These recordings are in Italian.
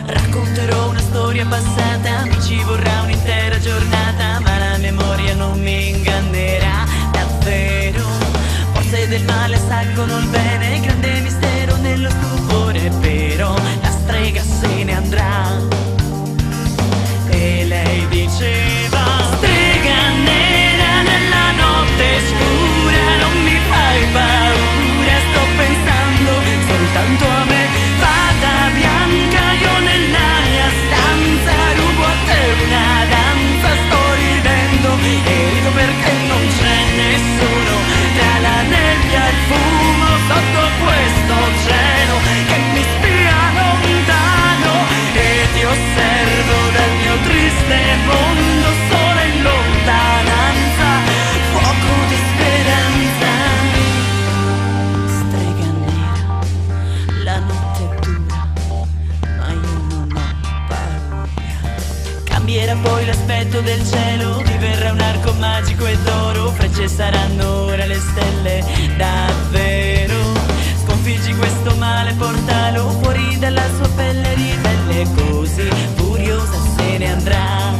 Racconterò una storia passata, mi ci vorrà un'intera giornata, ma la memoria non mi ingannerà davvero. Forze del male assalgono il bene, grande mistero nello stupore, però la strega se ne andrà. E lei diceva: strega nera nella notte scura, non mi fai paura, sto pensando soltanto a me. Fata bianca, io nella mia stanza rubo a te una danza, sto ridendo e rido perché non c'è nessuno tra la nebbia e il fumo sotto questo cielo che mi spia lontano e ti osservo dal mio triste mondo solo in lontananza, fuoco di speranza. Strega nera, la notte è dura, ma io non ho paura. Cambierà poi l'aspetto del cielo, diverrà un arco magico e d'oro, frecce saranno ora le stelle davvero. Sconfiggi questo male, portalo fuori dalla sua pelle ribelle, così furiosa se ne andrà.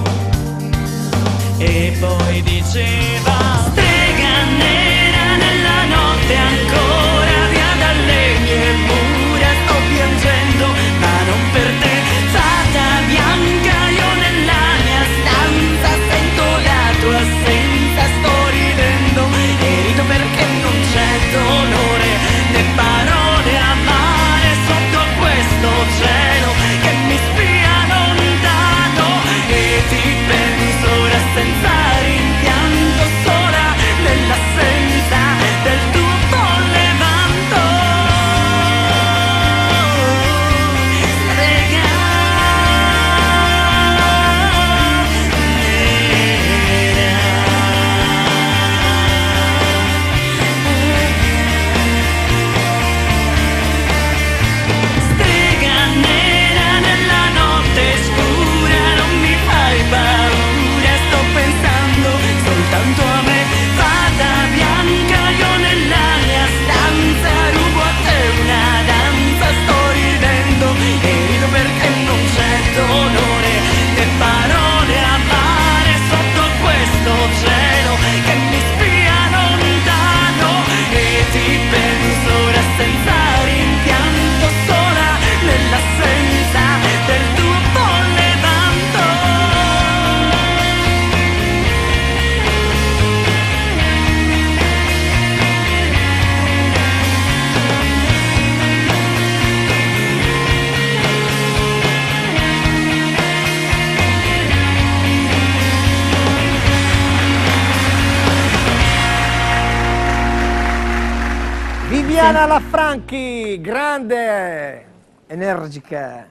E poi diceva: strega nera nella notte ancora, via dalle mie mura, sto piangendo ma non per te. Fata bianca, io nella mia stanza sento la tua assenza, sto ridendo e rido perché non c'è dolore né parole amare sotto questo cielo che mi spia lontano e ti penso ora senza rimpianto, sola nell'assenza del tuo levanto. Strega nera nella notte scura, non mi fai paura, sto pensando soltanto a me. Fata bianca, io nella mia stanza rubo a te una danza, sto ridendo e rido perché non c'è dolore né parole amare sotto questo cielo che mi spia lontano e ti penso ora senza rimpianto, sola nell'assenza del tuo levanto. Viviana Lafranchi, grande, energica.